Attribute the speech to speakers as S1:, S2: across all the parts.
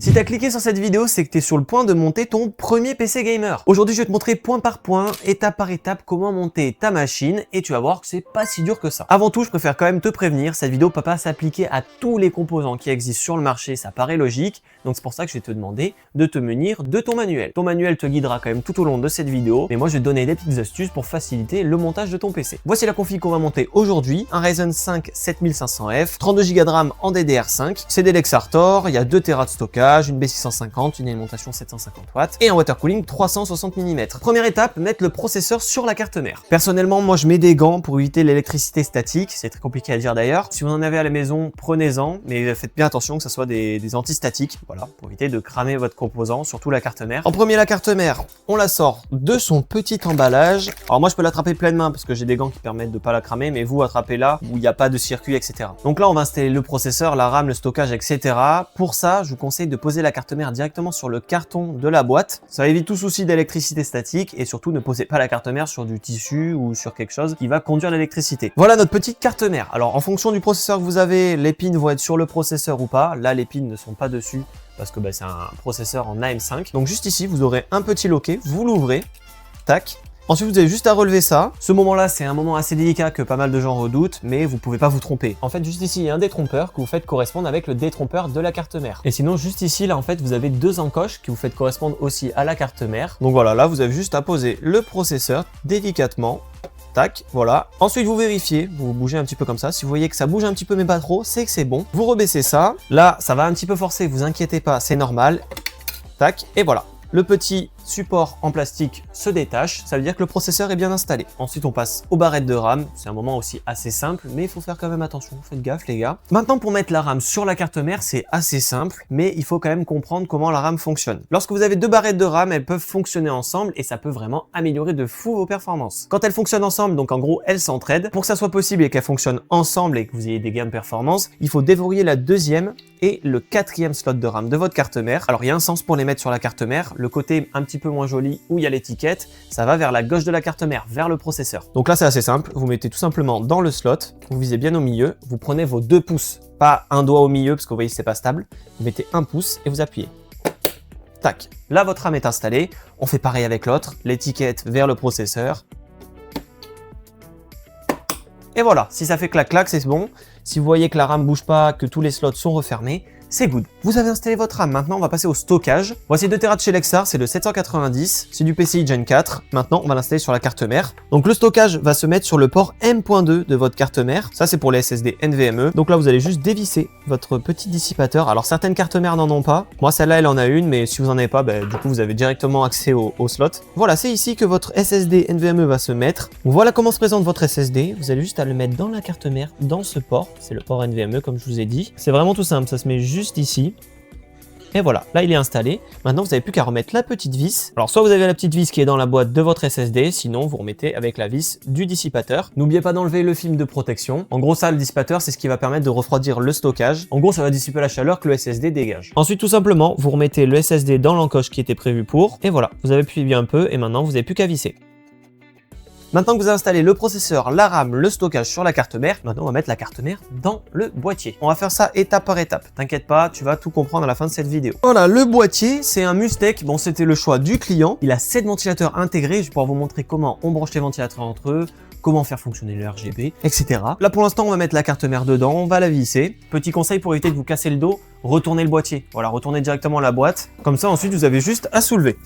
S1: Si tu as cliqué sur cette vidéo, c'est que tu es sur le point de monter ton premier PC gamer. Aujourd'hui, je vais te montrer point par point, étape par étape, comment monter ta machine et tu vas voir que c'est pas si dur que ça. Avant tout, je préfère quand même te prévenir, cette vidéo ne peut pas s'appliquer à tous les composants qui existent sur le marché, ça paraît logique, donc c'est pour ça que je vais te demander de te munir de ton manuel. Ton manuel te guidera quand même tout au long de cette vidéo, mais moi je vais te donner des petites astuces pour faciliter le montage de ton PC. Voici la config qu'on va monter aujourd'hui, un Ryzen 5 7500F, 32 Go de RAM en DDR5, c'est des Lexartor, il y a 2 Tera de stockage, une B650, une alimentation 750 watts et un water cooling 360 mm. Première étape, mettre le processeur sur la carte mère. Personnellement, moi je mets des gants pour éviter l'électricité statique, c'est très compliqué à dire d'ailleurs. Si vous en avez à la maison, prenez-en, mais faites bien attention que ce soit des antistatiques, voilà, pour éviter de cramer votre composant, surtout la carte mère. En premier, la carte mère, on la sort de son petit emballage. Alors moi je peux l'attraper pleine main parce que j'ai des gants qui permettent de pas la cramer, mais vous attrapez-la où il n'y a pas de circuit, etc. Donc là on va installer le processeur, la RAM, le stockage, etc. Pour ça, je vous conseille de poser la carte mère directement sur le carton de la boîte. Ça évite tout souci d'électricité statique et surtout ne posez pas la carte mère sur du tissu ou sur quelque chose qui va conduire l'électricité. Voilà notre petite carte mère. Alors en fonction du processeur que vous avez, les pins vont être sur le processeur ou pas. Là les pins ne sont pas dessus parce que c'est un processeur en AM5. Donc juste ici vous aurez un petit loquet, vous l'ouvrez, tac. Ensuite, vous avez juste à relever ça. Ce moment-là, c'est un moment assez délicat que pas mal de gens redoutent, mais vous pouvez pas vous tromper. En fait, juste ici, il y a un détrompeur que vous faites correspondre avec le détrompeur de la carte mère. Et sinon, juste ici, là, en fait, vous avez deux encoches que vous faites correspondre aussi à la carte mère. Donc voilà, là, vous avez juste à poser le processeur délicatement. Tac, voilà. Ensuite, vous vérifiez, vous bougez un petit peu comme ça. Si vous voyez que ça bouge un petit peu, mais pas trop, c'est que c'est bon. Vous rebaissez ça. Là, ça va un petit peu forcer, vous inquiétez pas, c'est normal. Tac, et voilà. Le petit support en plastique se détache, ça veut dire que le processeur est bien installé. Ensuite, on passe aux barrettes de RAM. C'est un moment aussi assez simple, mais il faut faire quand même attention. Faites gaffe, les gars. Maintenant, pour mettre la RAM sur la carte mère, c'est assez simple, mais il faut quand même comprendre comment la RAM fonctionne. Lorsque vous avez deux barrettes de RAM, elles peuvent fonctionner ensemble et ça peut vraiment améliorer de fou vos performances. Quand elles fonctionnent ensemble, donc en gros, elles s'entraident. Pour que ça soit possible et qu'elles fonctionnent ensemble et que vous ayez des gains de performance, il faut déverrouiller la deuxième et le quatrième slot de RAM de votre carte mère. Alors, il y a un sens pour les mettre sur la carte mère. Le côté un petit peu moins joli où il y a l'étiquette, ça va vers la gauche de la carte mère, vers le processeur. Donc là, c'est assez simple. Vous mettez tout simplement dans le slot, vous visez bien au milieu, vous prenez vos 2 pouces, pas un doigt au milieu parce que vous voyez, c'est pas stable. Vous mettez 1 pouce et vous appuyez. Tac. Là, votre RAM est installée. On fait pareil avec l'autre, l'étiquette vers le processeur. Et voilà, si ça fait clac-clac, c'est bon. Si vous voyez que la RAM bouge pas, que tous les slots sont refermés, c'est good. Vous avez installé votre RAM, maintenant on va passer au stockage. Voici 2 Tera de chez Lexar, c'est le 790, c'est du PCI Gen 4. Maintenant on va l'installer sur la carte mère. Donc le stockage va se mettre sur le port M.2 de votre carte mère. Ça c'est pour les SSD NVMe. Donc là vous allez juste dévisser votre petit dissipateur. Alors certaines cartes mères n'en ont pas. Moi celle-là elle en a une, mais si vous en avez pas, du coup vous avez directement accès au slot. Voilà, c'est ici que votre SSD NVMe va se mettre. Voilà comment se présente votre SSD. Vous allez juste à le mettre dans la carte mère, dans ce port. C'est le port NVMe comme je vous ai dit. C'est vraiment tout simple, ça se met juste ici. Et voilà, là il est installé. Maintenant vous n'avez plus qu'à remettre la petite vis. Alors soit vous avez la petite vis qui est dans la boîte de votre SSD, sinon vous remettez avec la vis du dissipateur. N'oubliez pas d'enlever le film de protection. En gros ça, le dissipateur, c'est ce qui va permettre de refroidir le stockage. En gros ça va dissiper la chaleur que le SSD dégage. Ensuite tout simplement, vous remettez le SSD dans l'encoche qui était prévue pour. Et voilà, vous avez appuyé bien un peu et maintenant vous n'avez plus qu'à visser. Maintenant que vous avez installé le processeur, la RAM, le stockage sur la carte mère, maintenant on va mettre la carte mère dans le boîtier. On va faire ça étape par étape. T'inquiète pas, tu vas tout comprendre à la fin de cette vidéo. Voilà, le boîtier, c'est un Mustec. Bon, c'était le choix du client. Il a 7 ventilateurs intégrés. Je vais pouvoir vous montrer comment on branche les ventilateurs entre eux, comment faire fonctionner le RGB, etc. Là, pour l'instant, on va mettre la carte mère dedans, on va la visser. Petit conseil pour éviter de vous casser le dos, retournez le boîtier. Voilà, retournez directement la boîte. Comme ça, ensuite, vous avez juste à soulever.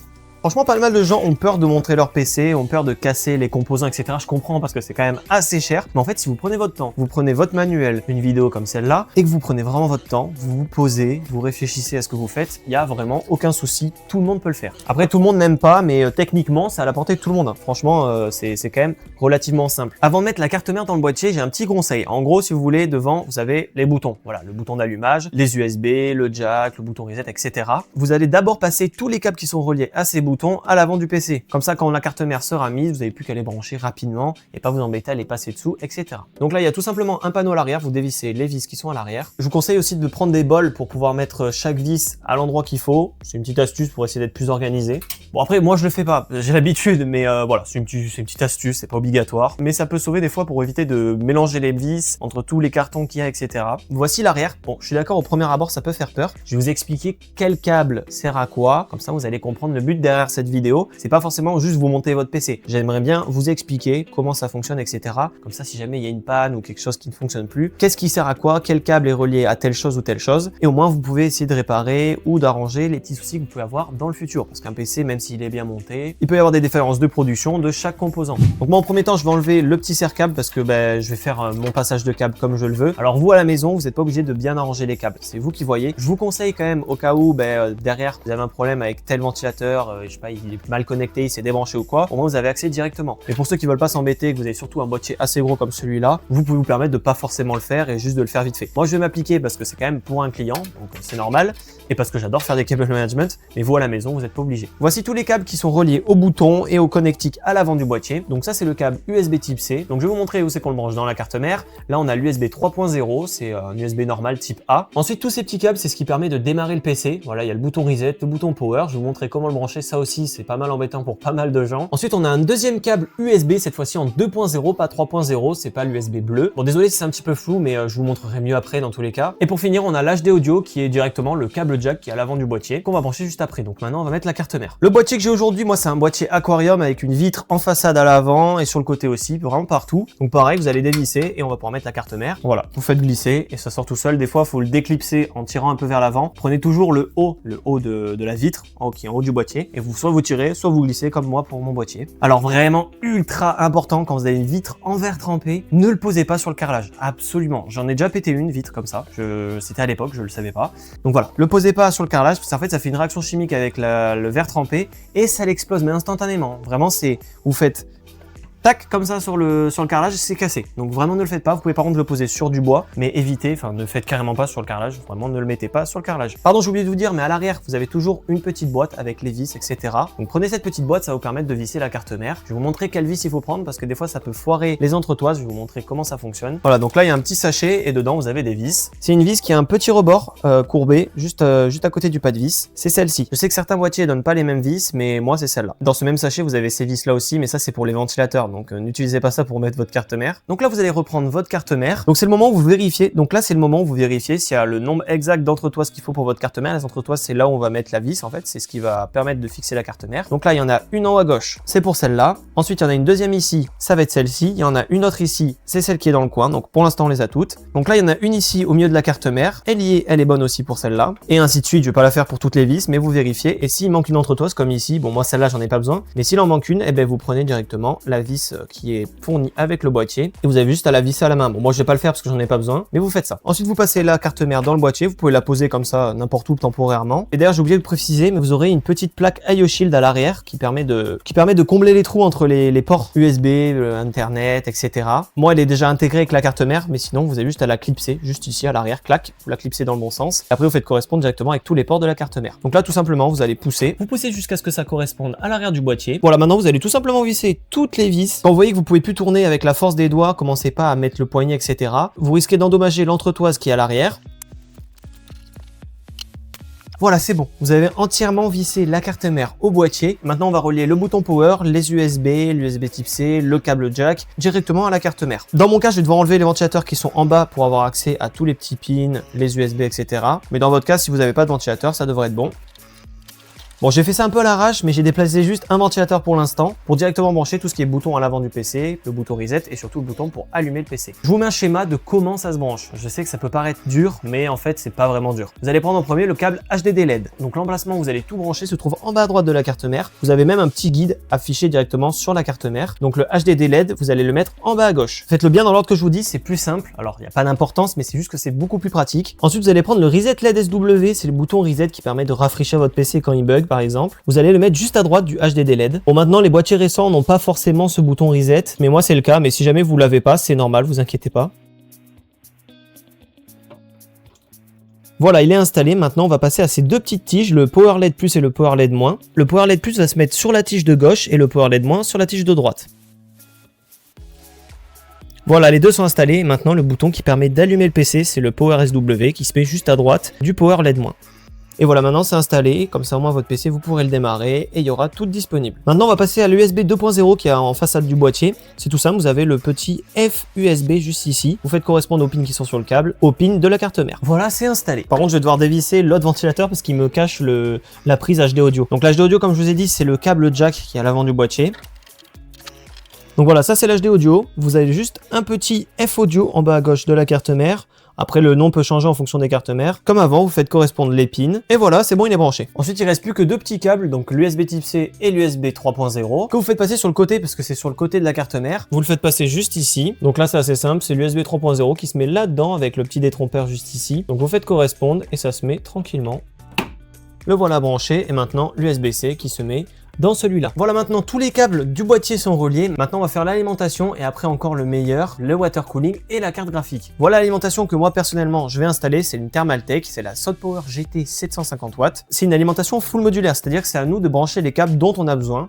S1: Franchement, pas mal de gens ont peur de montrer leur PC, ont peur de casser les composants, etc. Je comprends parce que c'est quand même assez cher. Mais en fait, si vous prenez votre temps, vous prenez votre manuel, une vidéo comme celle-là, et que vous prenez vraiment votre temps, vous vous posez, vous réfléchissez à ce que vous faites, il n'y a vraiment aucun souci. Tout le monde peut le faire. Après, tout le monde n'aime pas, mais techniquement, c'est à la portée de tout le monde. Franchement, c'est quand même relativement simple. Avant de mettre la carte mère dans le boîtier, j'ai un petit conseil. En gros, si vous voulez, devant, vous avez les boutons. Voilà, le bouton d'allumage, les USB, le jack, le bouton reset, etc. Vous allez d'abord passer tous les câbles qui sont reliés à ces boutons à l'avant du PC. Comme ça, quand la carte mère sera mise, vous n'avez plus qu'à les brancher rapidement et pas vous embêter à les passer dessous, etc. Donc là, il y a tout simplement un panneau à l'arrière. Vous dévissez les vis qui sont à l'arrière. Je vous conseille aussi de prendre des bols pour pouvoir mettre chaque vis à l'endroit qu'il faut. C'est une petite astuce pour essayer d'être plus organisé. Bon après moi je le fais pas, j'ai l'habitude, mais voilà, c'est une petite astuce, c'est pas obligatoire, mais ça peut sauver des fois pour éviter de mélanger les vis entre tous les cartons qu'il y a, etc. Voici l'arrière. Bon, je suis d'accord, au premier abord ça peut faire peur. Je vais vous expliquer quel câble sert à quoi, comme ça vous allez comprendre le but derrière cette vidéo. C'est pas forcément juste vous monter votre PC. J'aimerais bien vous expliquer comment ça fonctionne, etc. Comme ça, si jamais il y a une panne ou quelque chose qui ne fonctionne plus, qu'est-ce qui sert à quoi, quel câble est relié à telle chose ou telle chose, et au moins vous pouvez essayer de réparer ou d'arranger les petits soucis que vous pouvez avoir dans le futur. Parce qu'un PC, même s'il est bien monté, il peut y avoir des différences de production de chaque composant. Donc moi en premier temps, je vais enlever le petit serre-câble parce que je vais faire mon passage de câble comme je le veux. Alors vous à la maison, vous n'êtes pas obligé de bien arranger les câbles, c'est vous qui voyez. Je vous conseille quand même au cas où derrière vous avez un problème avec tel ventilateur, je sais pas, il est mal connecté, il s'est débranché ou quoi, au moins vous avez accès directement. Mais pour ceux qui veulent pas s'embêter, que vous avez surtout un boîtier assez gros comme celui-là, vous pouvez vous permettre de pas forcément le faire et juste de le faire vite fait. Moi je vais m'appliquer parce que c'est quand même pour un client, donc c'est normal, et parce que j'adore faire des cable management, mais vous à la maison, vous n'êtes pas obligé. Voici tous les câbles qui sont reliés au bouton et au connectique à l'avant du boîtier. Donc ça c'est le câble USB type C. Donc je vais vous montrer où c'est qu'on le branche dans la carte mère. Là on a l'USB 3.0, c'est un USB normal type A. Ensuite tous ces petits câbles, c'est ce qui permet de démarrer le PC. Voilà, il y a le bouton reset, le bouton power. Je vais vous montrer comment le brancher, ça aussi c'est pas mal embêtant pour pas mal de gens. Ensuite on a un deuxième câble USB, cette fois-ci en 2.0, pas 3.0, c'est pas l'USB bleu. Bon désolé si c'est un petit peu flou, mais je vous montrerai mieux après dans tous les cas. Et pour finir on a l'HD audio qui est directement le câble jack qui est à l'avant du boîtier, qu'on va brancher juste après. Donc maintenant on va mettre la carte mère. Le boîtier que j'ai aujourd'hui, moi c'est un boîtier aquarium avec une vitre en façade à l'avant et sur le côté aussi, vraiment partout. Donc pareil, vous allez dévisser et on va pouvoir mettre la carte mère. Voilà, vous faites glisser et ça sort tout seul. Des fois, il faut le déclipser en tirant un peu vers l'avant. Prenez toujours le haut de la vitre, qui est en haut du boîtier, et soit vous tirez, soit vous glissez comme moi pour mon boîtier. Alors vraiment ultra important quand vous avez une vitre en verre trempé, ne le posez pas sur le carrelage. Absolument. J'en ai déjà pété une vitre comme ça. C'était à l'époque, je le savais pas. Donc voilà, le posez pas sur le carrelage parce qu'en fait ça fait une réaction chimique avec le verre trempé et ça l'explose mais instantanément. Vraiment vous faites tac, comme ça sur le carrelage, c'est cassé. Donc vraiment ne le faites pas, vous pouvez par contre le poser sur du bois, mais évitez, ne le faites carrément pas sur le carrelage, vraiment ne le mettez pas sur le carrelage. Pardon, j'ai oublié de vous dire, mais à l'arrière, vous avez toujours une petite boîte avec les vis, etc. Donc prenez cette petite boîte, ça va vous permettre de visser la carte mère. Je vais vous montrer quelle vis il faut prendre, parce que des fois ça peut foirer les entretoises, je vais vous montrer comment ça fonctionne. Voilà, donc là il y a un petit sachet, et dedans vous avez des vis. C'est une vis qui a un petit rebord courbé, juste à côté du pas de vis, c'est celle-ci. Je sais que certains boîtiers donnent pas les mêmes vis, mais moi c'est celle-là. Dans ce même sachet, vous avez ces vis là aussi, mais ça c'est pour les ventilateurs, donc n'utilisez pas ça pour mettre votre carte mère. Donc là vous allez reprendre votre carte mère. Donc c'est le moment où vous vérifiez. Donc là c'est le moment où vous vérifiez s'il y a le nombre exact d'entretoises qu'il faut pour votre carte mère. Les entretoises c'est là où on va mettre la vis en fait, c'est ce qui va permettre de fixer la carte mère. Donc là il y en a une en haut à gauche, c'est pour celle-là. Ensuite il y en a une deuxième ici, ça va être celle-ci. Il y en a une autre ici, c'est celle qui est dans le coin. Donc pour l'instant on les a toutes. Donc là il y en a une ici au milieu de la carte mère. Elle y est, elle est bonne aussi pour celle-là. Et ainsi de suite, je vais pas la faire pour toutes les vis, mais vous vérifiez. Et s'il manque une entretoise comme ici, bon moi celle-là j'en ai pas besoin, mais s'il en manque une, eh ben vous prenez directement la vis qui est fournie avec le boîtier et vous avez juste à la visser à la main. Bon moi je vais pas le faire parce que j'en ai pas besoin, mais vous faites ça. Ensuite vous passez la carte mère dans le boîtier, vous pouvez la poser comme ça n'importe où temporairement. Et d'ailleurs j'ai oublié de préciser, mais vous aurez une petite plaque IO-Shield à l'arrière qui permet de combler les trous entre les ports USB, internet, etc. Moi elle est déjà intégrée avec la carte mère, mais sinon vous avez juste à la clipser juste ici à l'arrière, clac, vous la clipsez dans le bon sens. Et après vous faites correspondre directement avec tous les ports de la carte mère. Donc là tout simplement vous allez pousser, vous poussez jusqu'à ce que ça corresponde à l'arrière du boîtier. Voilà, maintenant vous allez tout simplement visser toutes les vis. Quand vous voyez que vous pouvez plus tourner avec la force des doigts, commencez pas à mettre le poignet, etc. Vous risquez d'endommager l'entretoise qui est à l'arrière. Voilà, c'est bon. Vous avez entièrement vissé la carte mère au boîtier. Maintenant, on va relier le bouton power, les USB, l'USB type C, le câble jack directement à la carte mère. Dans mon cas, je vais devoir enlever les ventilateurs qui sont en bas pour avoir accès à tous les petits pins, les USB, etc. Mais dans votre cas, si vous n'avez pas de ventilateur, ça devrait être bon. Bon, j'ai fait ça un peu à l'arrache, mais j'ai déplacé juste un ventilateur pour l'instant, pour directement brancher tout ce qui est bouton à l'avant du PC, le bouton reset et surtout le bouton pour allumer le PC. Je vous mets un schéma de comment ça se branche. Je sais que ça peut paraître dur, mais en fait, c'est pas vraiment dur. Vous allez prendre en premier le câble HDD LED. Donc l'emplacement où vous allez tout brancher se trouve en bas à droite de la carte mère. Vous avez même un petit guide affiché directement sur la carte mère. Donc le HDD LED, vous allez le mettre en bas à gauche. Faites-le bien dans l'ordre que je vous dis, c'est plus simple. Alors, il n'y a pas d'importance, mais c'est juste que c'est beaucoup plus pratique. Ensuite, vous allez prendre le reset LED SW, c'est le bouton reset qui permet de rafraîchir votre PC quand il bug, par exemple. Vous allez le mettre juste à droite du HDD LED. Bon, maintenant, les boîtiers récents n'ont pas forcément ce bouton reset, mais moi, c'est le cas. Mais si jamais vous l'avez pas, c'est normal, vous inquiétez pas. Voilà, il est installé. Maintenant, on va passer à ces deux petites tiges, le Power LED Plus et le Power LED Moins. Le Power LED Plus va se mettre sur la tige de gauche et le Power LED Moins sur la tige de droite. Voilà, les deux sont installés. Maintenant, le bouton qui permet d'allumer le PC, c'est le Power SW qui se met juste à droite du Power LED-. Et voilà, maintenant c'est installé, comme ça au moins votre PC vous pourrez le démarrer et il y aura tout disponible. Maintenant on va passer à l'USB 2.0 qui est en façade du boîtier. C'est tout simple, vous avez le petit FUSB juste ici. Vous faites correspondre aux pins qui sont sur le câble, aux pins de la carte mère. Voilà, c'est installé. Par contre je vais devoir dévisser l'autre ventilateur parce qu'il me cache la prise HD audio. Donc l'HD audio comme je vous ai dit c'est le câble jack qui est à l'avant du boîtier. Donc voilà, ça c'est l'HD audio. Vous avez juste un petit F audio en bas à gauche de la carte mère. Après, le nom peut changer en fonction des cartes mères. Comme avant, vous faites correspondre les pins. Et voilà, c'est bon, il est branché. Ensuite, il reste plus que deux petits câbles, donc l'USB Type C et l'USB 3.0, que vous faites passer sur le côté, parce que c'est sur le côté de la carte mère. Vous le faites passer juste ici. Donc là, c'est assez simple, c'est l'USB 3.0 qui se met là-dedans avec le petit détrompeur juste ici. Donc vous faites correspondre et ça se met tranquillement. Le voilà branché. Et maintenant, l'USB-C qui se met dans celui-là. Voilà, maintenant tous les câbles du boîtier sont reliés. Maintenant on va faire l'alimentation et après encore le meilleur, le water cooling et la carte graphique. Voilà l'alimentation que moi personnellement je vais installer, c'est une Thermaltake, c'est la SoundPower GT 750 watts. C'est une alimentation full modulaire, c'est-à-dire que c'est à nous de brancher les câbles dont on a besoin.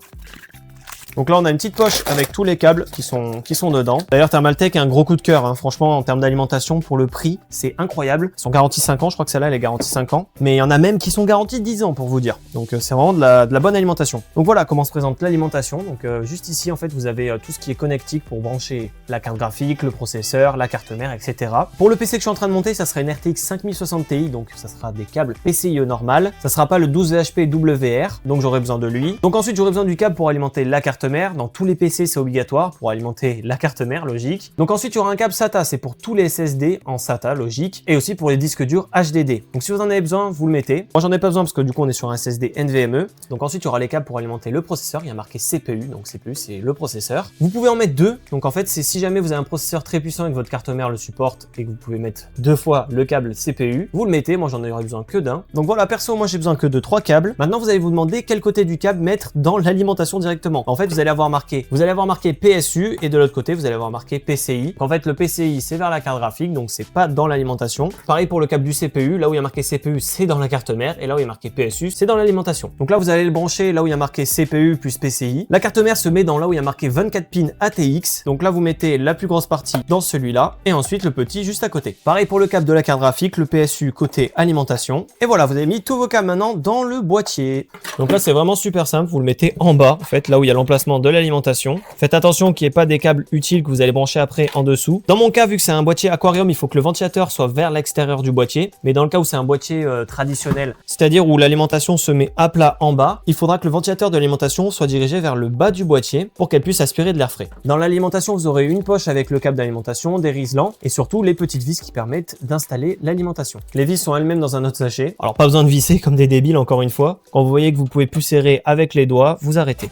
S1: Donc là on a une petite poche avec tous les câbles qui sont dedans. D'ailleurs Thermaltake a un gros coup de cœur, hein. Franchement en termes d'alimentation pour le prix c'est incroyable. Ils sont garantis 5 ans, je crois que celle-là elle est garantie 5 ans. Mais il y en a même qui sont garantis 10 ans pour vous dire. Donc c'est vraiment de la bonne alimentation. Donc voilà comment se présente l'alimentation. Donc juste ici en fait vous avez tout ce qui est connectique pour brancher la carte graphique, le processeur, la carte mère, etc. Pour le PC que je suis en train de monter ça sera une RTX 5060 Ti, donc ça sera des câbles PCIe normal. Ça sera pas le 12 VHP WR, donc j'aurai besoin de lui. Donc ensuite j'aurai besoin du câble pour alimenter la carte mère. Dans tous les PC c'est obligatoire pour alimenter la carte mère, logique. Donc ensuite il y aura un câble SATA, c'est pour tous les SSD en SATA, logique, et aussi pour les disques durs HDD. Donc si vous en avez besoin, vous le mettez. Moi j'en ai pas besoin parce que du coup on est sur un SSD NVMe. Donc ensuite il y aura les câbles pour alimenter le processeur, il y a marqué CPU, donc CPU c'est le processeur. Vous pouvez en mettre deux, donc en fait c'est si jamais vous avez un processeur très puissant et que votre carte mère le supporte et que vous pouvez mettre deux fois le câble CPU, vous le mettez. Moi j'en aurais besoin que d'un. Donc voilà, perso moi j'ai besoin que de 3 câbles. Maintenant vous allez vous demander quel côté du câble mettre dans l'alimentation directement. En fait vous allez avoir marqué PSU et de l'autre côté vous allez avoir marqué PCI. En fait le PCI c'est vers la carte graphique, donc c'est pas dans l'alimentation. Pareil pour le câble du CPU, là où il y a marqué CPU c'est dans la carte mère et là où il y a marqué PSU c'est dans l'alimentation. Donc là vous allez le brancher là où il y a marqué CPU plus PCI. La carte mère se met dans là où il y a marqué 24 pins ATX. Donc là vous mettez la plus grosse partie dans celui-là et ensuite le petit juste à côté. Pareil pour le câble de la carte graphique, le PSU côté alimentation. Et voilà, vous avez mis tous vos câbles maintenant dans le boîtier. Donc là c'est vraiment super simple, vous le mettez en bas en fait là où il y a l'emplacement de l'alimentation. Faites attention qu'il n'y ait pas des câbles utiles que vous allez brancher après en dessous. Dans mon cas, vu que c'est un boîtier aquarium, il faut que le ventilateur soit vers l'extérieur du boîtier. Mais dans le cas où c'est un boîtier traditionnel, c'est-à-dire où l'alimentation se met à plat en bas, il faudra que le ventilateur de l'alimentation soit dirigé vers le bas du boîtier pour qu'elle puisse aspirer de l'air frais. Dans l'alimentation, vous aurez une poche avec le câble d'alimentation, des riselants et surtout les petites vis qui permettent d'installer l'alimentation. Les vis sont elles-mêmes dans un autre sachet. Alors pas besoin de visser comme des débiles encore une fois. Quand vous voyez que vous pouvez plus serrer avec les doigts, vous arrêtez.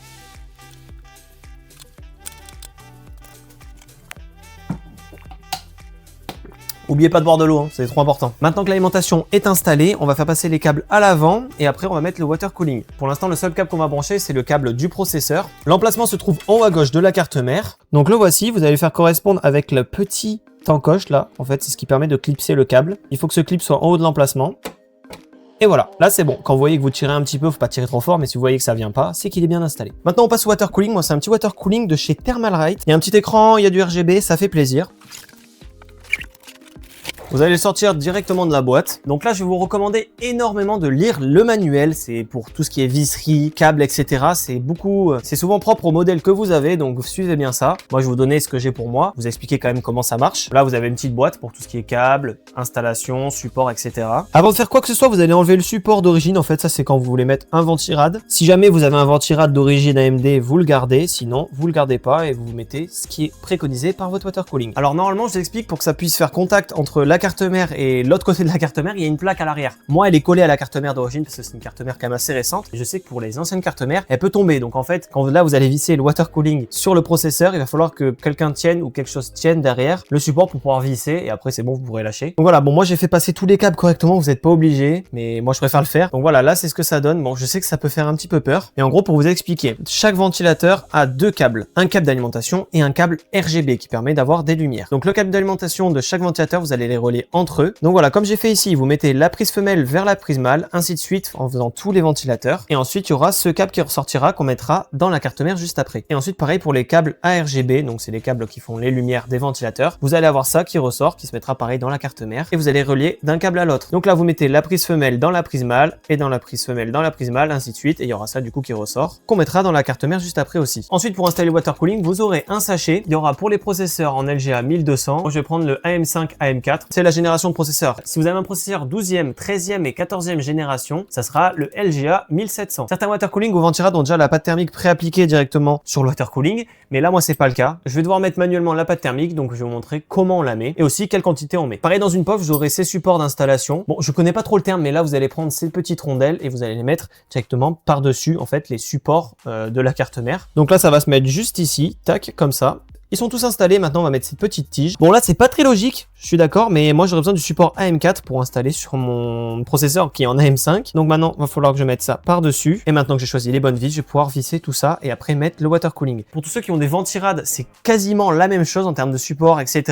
S1: N'oubliez pas de boire de l'eau, hein, c'est trop important. Maintenant que l'alimentation est installée, on va faire passer les câbles à l'avant et après on va mettre le water cooling. Pour l'instant, le seul câble qu'on va brancher, c'est le câble du processeur. L'emplacement se trouve en haut à gauche de la carte mère. Donc le voici, vous allez le faire correspondre avec le petit encoche là. En fait, c'est ce qui permet de clipser le câble. Il faut que ce clip soit en haut de l'emplacement. Et voilà, là c'est bon. Quand vous voyez que vous tirez un petit peu, faut pas tirer trop fort, mais si vous voyez que ça vient pas, c'est qu'il est bien installé. Maintenant on passe au water cooling. Moi c'est un petit water cooling de chez Thermalright. Il y a un petit écran, il y a du RGB, ça fait plaisir. Vous allez le sortir directement de la boîte. Donc là, je vais vous recommander énormément de lire le manuel. C'est pour tout ce qui est visserie, câbles, etc. C'est souvent propre au modèle que vous avez. Donc, suivez bien ça. Moi, je vais vous donner ce que j'ai pour moi. Vous expliquer quand même comment ça marche. Là, vous avez une petite boîte pour tout ce qui est câbles, installation, support, etc. Avant de faire quoi que ce soit, vous allez enlever le support d'origine. En fait, ça, c'est quand vous voulez mettre un ventirad. Si jamais vous avez un ventirad d'origine AMD, vous le gardez. Sinon, vous le gardez pas et vous mettez ce qui est préconisé par votre water cooling. Alors, normalement, je vous explique pour que ça puisse faire contact entre la carte mère et l'autre côté de la carte mère, il y a une plaque à l'arrière. Moi, elle est collée à la carte mère d'origine parce que c'est une carte mère quand même assez récente. Et je sais que pour les anciennes cartes mères, elle peut tomber. Donc en fait, quand là vous allez visser le water cooling sur le processeur, il va falloir que quelqu'un tienne ou quelque chose tienne derrière le support pour pouvoir visser. Et après, c'est bon, vous pourrez lâcher. Donc voilà, bon, moi j'ai fait passer tous les câbles correctement. Vous n'êtes pas obligé, mais moi je préfère le faire. Donc voilà, là c'est ce que ça donne. Bon, je sais que ça peut faire un petit peu peur. Et en gros, pour vous expliquer, chaque ventilateur a deux câbles, un câble d'alimentation et un câble RGB qui permet d'avoir des lumières. Donc le câble d'alimentation de chaque ventilateur, vous allez les relier relier entre eux. Donc voilà, comme j'ai fait ici, vous mettez la prise femelle vers la prise mâle, ainsi de suite en faisant tous les ventilateurs. Et ensuite, il y aura ce câble qui ressortira qu'on mettra dans la carte mère juste après. Et ensuite, pareil pour les câbles ARGB, donc c'est les câbles qui font les lumières des ventilateurs. Vous allez avoir ça qui ressort, qui se mettra pareil dans la carte mère et vous allez relier d'un câble à l'autre. Donc là, vous mettez la prise femelle dans la prise mâle et dans la prise femelle dans la prise mâle, ainsi de suite. Et il y aura ça du coup qui ressort, qu'on mettra dans la carte mère juste après aussi. Ensuite, pour installer le water cooling, vous aurez un sachet. Il y aura pour les processeurs en LGA 1200. Moi, je vais prendre le AM5 AM4. C'est la génération de processeurs. Si vous avez un processeur 12e, 13e et 14e génération, ça sera le LGA 1700. Certains water cooling ou ventirad ont déjà la pâte thermique préappliquée directement sur le water cooling, mais là, moi, c'est pas le cas. Je vais devoir mettre manuellement la pâte thermique, donc je vais vous montrer comment on la met et aussi quelle quantité on met. Pareil, dans une POF, vous aurez ces supports d'installation. Bon, je connais pas trop le terme, mais là, vous allez prendre ces petites rondelles et vous allez les mettre directement par-dessus, en fait, les supports de la carte mère. Donc là, ça va se mettre juste ici, tac, comme ça. Ils sont tous installés, maintenant on va mettre cette petite tige. Bon là c'est pas très logique, je suis d'accord, mais moi j'aurais besoin du support AM4 pour installer sur mon processeur qui est en AM5. Donc maintenant il va falloir que je mette ça par-dessus. Et maintenant que j'ai choisi les bonnes vis, je vais pouvoir visser tout ça et après mettre le water cooling. Pour tous ceux qui ont des ventirad, c'est quasiment la même chose en termes de support, etc.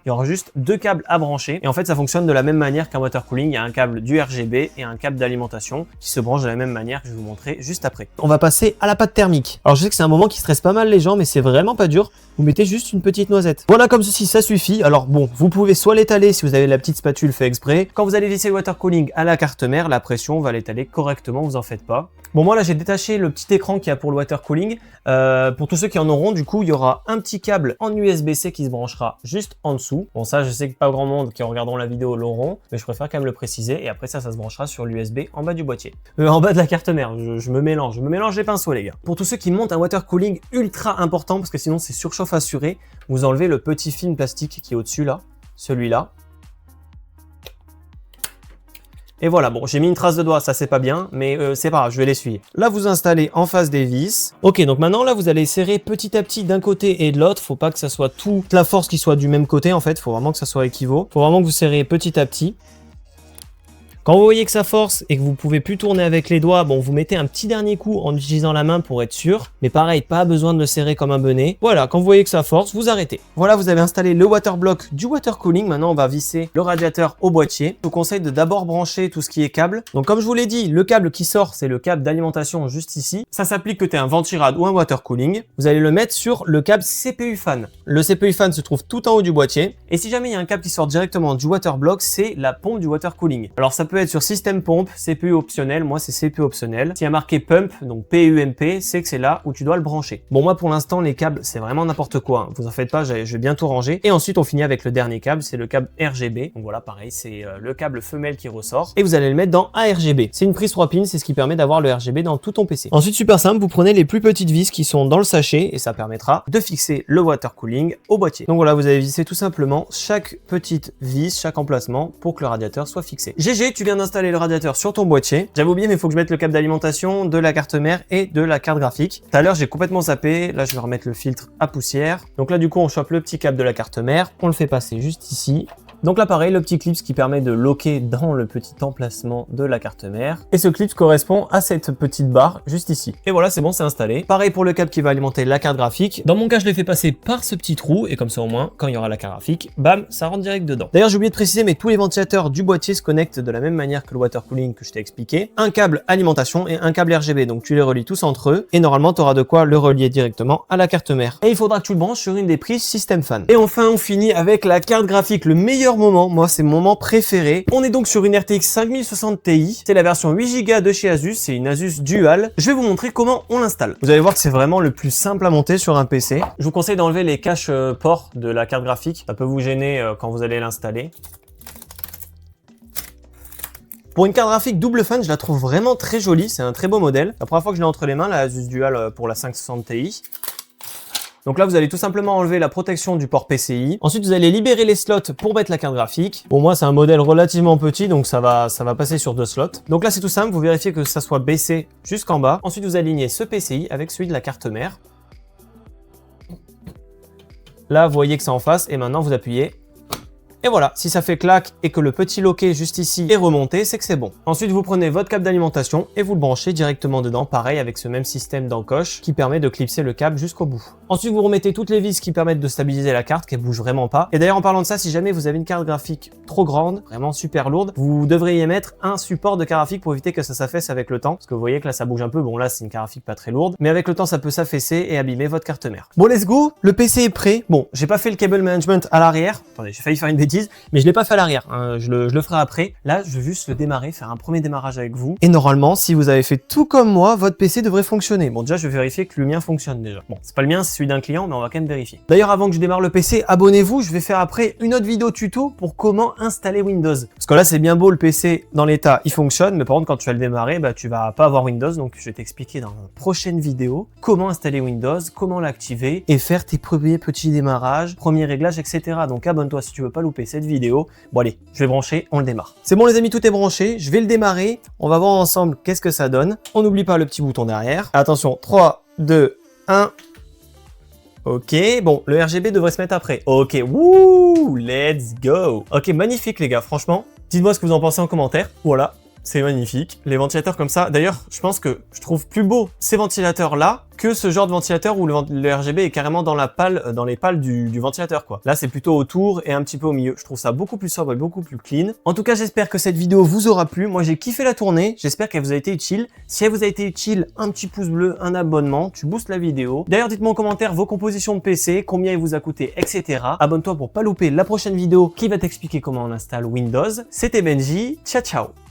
S1: Il y aura juste deux câbles à brancher. Et en fait ça fonctionne de la même manière qu'un water cooling. Il y a un câble du RGB et un câble d'alimentation qui se branche de la même manière que je vais vous montrer juste après. On va passer à la pâte thermique. Alors je sais que c'est un moment qui stresse pas mal les gens, mais c'est vraiment pas dur. Vous mettez juste une petite noisette. Voilà, comme ceci, ça suffit. Alors bon, vous pouvez soit l'étaler si vous avez la petite spatule fait exprès. Quand vous allez visser le water cooling à la carte mère, la pression va l'étaler correctement, vous en faites pas. Bon, moi là, j'ai détaché le petit écran qu'il y a pour le water cooling. Pour tous ceux qui en auront, du coup, il y aura un petit câble en USB-C qui se branchera juste en dessous. Bon, ça, je sais que pas grand monde qui regarderont la vidéo l'auront, mais je préfère quand même le préciser. Et après ça, ça se branchera sur l'USB en bas du boîtier. En bas de la carte mère, je me mélange les pinceaux, les gars. Pour tous ceux qui montent un water cooling ultra important, parce que sinon c'est surchauffe assuré, vous enlevez le petit film plastique qui est au-dessus là, celui-là. Et voilà, bon, j'ai mis une trace de doigt, ça c'est pas bien, mais c'est pas grave, je vais l'essuyer. Là, vous installez en face des vis. Ok, donc maintenant, là, vous allez serrer petit à petit d'un côté et de l'autre. Faut pas que ça soit toute la force qui soit du même côté, en fait. Faut vraiment que ça soit équivalent. Faut vraiment que vous serrez petit à petit. Quand vous voyez que ça force et que vous pouvez plus tourner avec les doigts, bon, vous mettez un petit dernier coup en utilisant la main pour être sûr. Mais pareil, pas besoin de le serrer comme un benet. Voilà, quand vous voyez que ça force, vous arrêtez. Voilà, vous avez installé le water block du water cooling. Maintenant, on va visser le radiateur au boîtier. Je vous conseille de d'abord brancher tout ce qui est câble. Donc, comme je vous l'ai dit, le câble qui sort, c'est le câble d'alimentation juste ici. Ça s'applique que tu aies un ventirad ou un water cooling. Vous allez le mettre sur le câble CPU fan. Le CPU fan se trouve tout en haut du boîtier. Et si jamais il y a un câble qui sort directement du water block, c'est la pompe du water cooling. Alors, ça peut être sur système pompe, CPU optionnel, moi c'est CPU optionnel. S'il y a marqué pump, donc PUMP, c'est que c'est là où tu dois le brancher. Bon, moi pour l'instant les câbles c'est vraiment n'importe quoi, hein. Vous en faites pas, je vais bientôt ranger. Et ensuite on finit avec le dernier câble, c'est le câble RGB. Donc voilà, pareil, c'est le câble femelle qui ressort. Et vous allez le mettre dans ARGB. C'est une prise 3 pins, c'est ce qui permet d'avoir le RGB dans tout ton PC. Ensuite, super simple, vous prenez les plus petites vis qui sont dans le sachet et ça permettra de fixer le water cooling au boîtier. Donc voilà, vous avez vissé tout simplement chaque petite vis, chaque emplacement pour que le radiateur soit fixé. GG, tu viens d'installer le radiateur sur ton boîtier. J'avais oublié, mais il faut que je mette le câble d'alimentation, de la carte mère et de la carte graphique. Tout à l'heure, j'ai complètement zappé. Là, je vais remettre le filtre à poussière. Donc là, du coup, on chope le petit câble de la carte mère. On le fait passer juste ici. Donc là, pareil, le petit clip qui permet de loquer dans le petit emplacement de la carte mère. Et ce clip correspond à cette petite barre juste ici. Et voilà, c'est bon, c'est installé. Pareil pour le câble qui va alimenter la carte graphique. Dans mon cas, je l'ai fait passer par ce petit trou. Et comme ça, au moins, quand il y aura la carte graphique, bam, ça rentre direct dedans. D'ailleurs, j'ai oublié de préciser, mais tous les ventilateurs du boîtier se connectent de la même manière que le water cooling que je t'ai expliqué. Un câble alimentation et un câble RGB. Donc tu les relis tous entre eux. Et normalement, tu auras de quoi le relier directement à la carte mère. Et il faudra que tu le branches sur une des prises système fan. Et enfin, on finit avec la carte graphique. Le meilleur moment, moi, c'est mon moment préféré. On est donc sur une RTX 5060 Ti. C'est la version 8 Go de chez Asus. C'est une Asus Dual. Je vais vous montrer comment on l'installe. Vous allez voir que c'est vraiment le plus simple à monter sur un PC. Je vous conseille d'enlever les caches ports de la carte graphique. Ça peut vous gêner quand vous allez l'installer. Pour une carte graphique double fan, je la trouve vraiment très jolie. C'est un très beau modèle. La première fois que je l'ai entre les mains, la Asus Dual pour la 560 Ti. Donc là, vous allez tout simplement enlever la protection du port PCI. Ensuite, vous allez libérer les slots pour mettre la carte graphique. Pour moi, c'est un modèle relativement petit, donc ça va passer sur 2 slots. Donc là, c'est tout simple. Vous vérifiez que ça soit baissé jusqu'en bas. Ensuite, vous alignez ce PCI avec celui de la carte mère. Là, vous voyez que c'est en face. Et maintenant, vous appuyez. Et voilà, si ça fait clac et que le petit loquet juste ici est remonté, c'est que c'est bon. Ensuite, vous prenez votre câble d'alimentation et vous le branchez directement dedans, pareil avec ce même système d'encoche qui permet de clipser le câble jusqu'au bout. Ensuite, vous remettez toutes les vis qui permettent de stabiliser la carte, qu'elle bouge vraiment pas. Et d'ailleurs, en parlant de ça, si jamais vous avez une carte graphique trop grande, vraiment super lourde, vous devriez y mettre un support de carte graphique pour éviter que ça s'affaisse avec le temps. Parce que vous voyez que là, ça bouge un peu. Bon, là, c'est une carte graphique pas très lourde, mais avec le temps, ça peut s'affaisser et abîmer votre carte mère. Bon, let's go. Le PC est prêt. Bon, j'ai pas fait le cable management à l'arrière. Attendez, j'ai failli faire une bêtise, mais je l'ai pas fait à l'arrière. Hein. Je le ferai après. Là, je veux juste le démarrer, faire un premier démarrage avec vous. Et normalement, si vous avez fait tout comme moi, votre PC devrait fonctionner. Bon, déjà, je vais vérifier que le mien fonctionne déjà. Bon, c'est pas le mien, c'est celui d'un client, mais on va quand même vérifier. D'ailleurs, avant que je démarre le PC, abonnez-vous. Je vais faire après une autre vidéo tuto pour comment installer Windows. Parce que là, c'est bien beau, le PC dans l'état, il fonctionne, mais par contre, quand tu vas le démarrer, bah, tu vas pas avoir Windows. Donc, je vais t'expliquer dans une prochaine vidéo comment installer Windows, comment l'activer et faire tes premiers petits démarrages, premiers réglages, etc. Donc, abonne-toi si tu veux pas louper cette vidéo. Bon, allez, je vais brancher, on le démarre. C'est bon, les amis, tout est branché. Je vais le démarrer. On va voir ensemble qu'est-ce que ça donne. On n'oublie pas le petit bouton derrière. Attention, 3, 2, 1. Ok, bon, le RGB devrait se mettre après. Ok, wouh, let's go. Ok, magnifique les gars, franchement. Dites-moi ce que vous en pensez en commentaire. Voilà, c'est magnifique. Les ventilateurs comme ça. D'ailleurs, je pense que je trouve plus beau ces ventilateurs-là que ce genre de ventilateur où le RGB est carrément dans la pale, dans les pales du ventilateur, quoi. Là, c'est plutôt autour et un petit peu au milieu. Je trouve ça beaucoup plus sobre et beaucoup plus clean. En tout cas, j'espère que cette vidéo vous aura plu. Moi, j'ai kiffé la tournée. J'espère qu'elle vous a été utile. Si elle vous a été utile, un petit pouce bleu, un abonnement, tu boostes la vidéo. D'ailleurs, dites-moi en commentaire vos compositions de PC, combien il vous a coûté, etc. Abonne-toi pour pas louper la prochaine vidéo qui va t'expliquer comment on installe Windows. C'était Benji. Ciao, ciao.